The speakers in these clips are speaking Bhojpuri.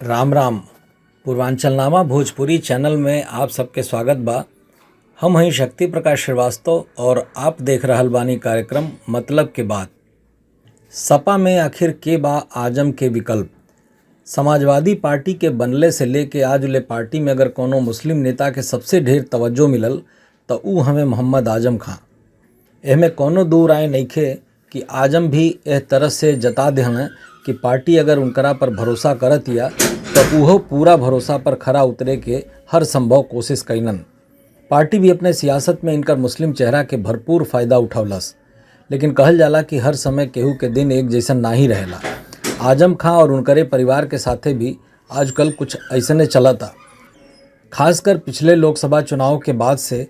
राम राम। पूर्वांचलनामा भोजपुरी चैनल में आप सबके स्वागत बा। हम हई शक्ति प्रकाश श्रीवास्तव और आप देख रहल बानी कार्यक्रम मतलब के बात। सपा में आखिर के बा आजम के विकल्प। समाजवादी पार्टी के बनले से लेके आज ले पार्टी में अगर कोनो मुस्लिम नेता के सबसे ढेर तवज्जो मिलल तो ऊ हमें मोहम्मद आजम खां। एहमे कोनो दो राय नइखे कि आजम भी एह तरह से जता देहन कि पार्टी अगर उनकरा पर भरोसा करत या तो उहो पूरा भरोसा पर खरा उतरे के हर संभव कोशिश कइलन। पार्टी भी अपने सियासत में इनकर मुस्लिम चेहरा के भरपूर फायदा उठौलस, लेकिन कहल जाला कि हर समय केहू के दिन एक जैसन ना ही रहेला। आजम खां और उनकरे परिवार के साथे भी आजकल कुछ ऐसने चलता। खासकर पिछले लोकसभा चुनाव के बाद से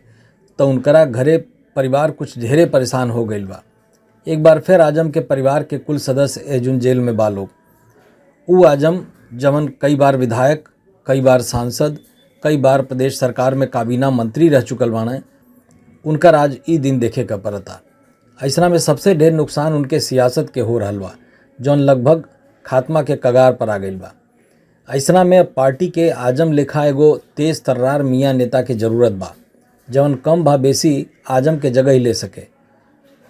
तो उनकरा घरे परिवार कुछ ढेरे परेशान हो गईल बा। एक बार फिर आजम के परिवार के कुल सदस्य एजुन जेल में बा लोग। ऊ आजम जवन कई बार विधायक, कई बार सांसद, कई बार प्रदेश सरकार में काबीना मंत्री रह चुकल बाने, उनकर आज ई दिन देखे का पड़ता। ऐसना में सबसे ढेर नुकसान उनके सियासत के हो रहल बा, जौन लगभग खात्मा के कगार पर आ गईल बा। ऐसना में पार्टी के आजम लेखा एगो तेज तर्रार मियाँ नेता के जरूरत बा, जवन कम भा बेसी आजम के जगह ही ले सके।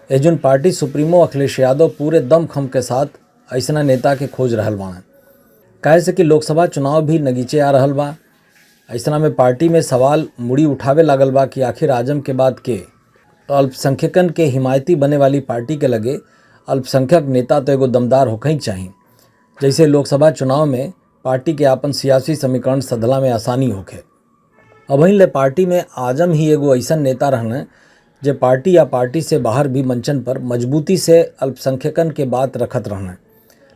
एजुन पार्टी सुप्रीमो अखिलेश यादव पूरे दम खम के साथ ऐसना नेता के खोज रहल बान। काहे से कि लोकसभा चुनाव भी नगीचे आ रहल बा। ऐसना में पार्टी में सवाल मुड़ी उठावे लागल बा कि आखिर आजम के बाद के। तो अल्पसंख्यकन के हिमायती बने वाली पार्टी के लगे अल्पसंख्यक नेता तो एगो दमदार होके ही चाहिए, जैसे लोकसभा चुनाव में पार्टी के आपन सियासी समीकरण सधला में आसानी होखे। अबहीं ले पार्टी में आजम ही एगो ऐसा नेता रहने जे पार्टी या पार्टी से बाहर भी मंचन पर मजबूती से अल्पसंख्यकन के बात रखत रहने।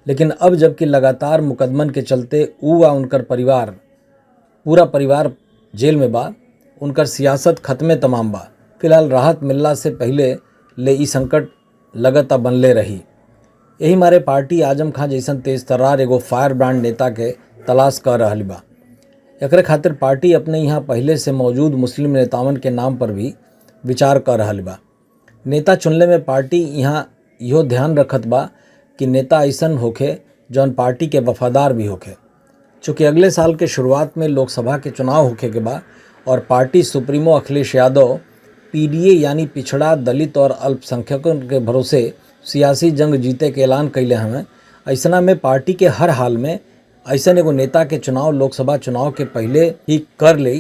लेकिन अब जबकि लगातार मुकदमन के चलते ऊ आ उनकर परिवार, पूरा परिवार जेल में बा, उनकर सियासत खत्मे तमाम बा। फिलहाल राहत मिलला से पहले ले ई संकट लगता बनले रही। यही मारे पार्टी आजम खां जैसन तेज तर्रार एगो फायर ब्रांड नेता के तलाश कर रहल बा। एकरे खातिर पार्टी अपने यहाँ पहले से मौजूद मुस्लिम नेतावन के नाम पर भी विचार कर रहल बा। नेता चुनले में पार्टी यहाँ इहो ध्यान रखत बा कि नेता ऐसन होखे जौन पार्टी के वफादार भी होखे। चूँकि अगले साल के शुरुआत में लोकसभा के चुनाव होखे के बा और party supremo Akhilesh Yadav PDA यानी पिछड़ा, दलित और अल्पसंख्यकों के भरोसे सियासी जंग जीते के ऐलान कैले हमें। ऐसना में पार्टी के हर हाल में ऐसन एगो नेता के चुनाव लोकसभा चुनाव के पहले ही कर ले।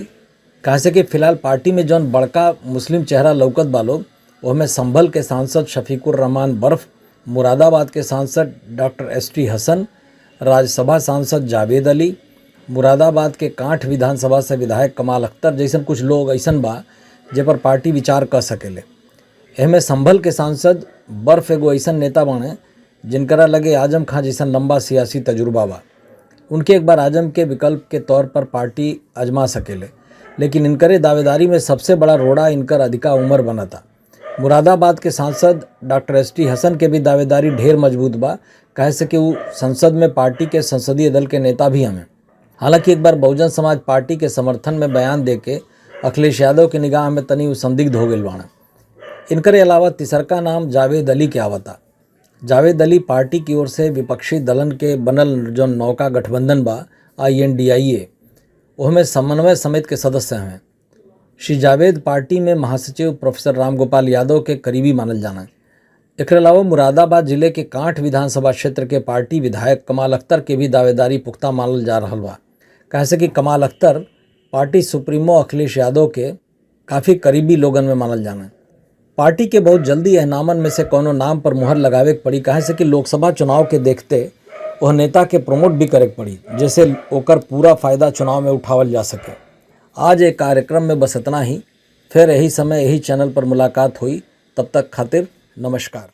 काहे कि फिलहाल पार्टी में जौन बड़का मुस्लिम चेहरा लौकत बा लोग, वहमें संभल के सांसद शफीकुर रहमान बर्फ, मुरादाबाद के सांसद डॉक्टर एसटी हसन, राज्यसभा सांसद जावेद अली, मुरादाबाद के कांठ विधानसभा से विधायक कमाल अख्तर जैसन कुछ लोग ऐसन बा जे पर पार्टी विचार कर सकेले। एहमे संभल के सांसद बर्फ एगो ऐसन नेता बाने जिनकरा लगे आजम खां जैसन लंबा सियासी तजुर्बा बा। उनके एक बार आजम के विकल्प के तौर पर पार्टी आजमा सकेले, लेकिन इनकरे दावेदारी में सबसे बड़ा रोड़ा इनकर अधिका उम्र बना था। मुरादाबाद के सांसद डॉक्टर एसटी हसन के भी दावेदारी ढेर मजबूत बा, कहे से कि वो संसद में पार्टी के संसदीय दल के नेता भी हमें। हालांकि एक बार बहुजन समाज पार्टी के समर्थन में बयान दे के अखिलेश यादव के निगाह में तनी संदिग्ध हो गई बाना। इनकरे अलावा तीसरका नाम जावेद अली के आवता। जावेद अली पार्टी की ओर से विपक्षी दलन के बनल जो नौका गठबंधन बा INDIA, वहमें समन्वय समिति के सदस्य हैं। श्री जावेद पार्टी में महासचिव प्रोफेसर रामगोपाल यादव के करीबी मानल जाना। एक अलावा मुरादाबाद जिले के कांठ विधानसभा क्षेत्र के पार्टी विधायक कमाल अख्तर के भी दावेदारी पुख्ता मानल जा रहा बा। कैसे कि कमाल अख्तर पार्टी सुप्रीमो अखिलेश यादव के काफ़ी करीबी लोगन में मानल जाना। पार्टी के बहुत जल्दी यह नामन में से कोनो नाम पर मुहर लगावे के पड़ी, कहे से कि लोकसभा चुनाव के देखते वह नेता के प्रमोट भी करे पड़ी, जैसे ओकर पूरा फायदा चुनाव में उठावल जा सके। आज एक कार्यक्रम में बस इतना ही। फिर यही समय यही चैनल पर मुलाकात हुई। तब तक खातिर नमस्कार।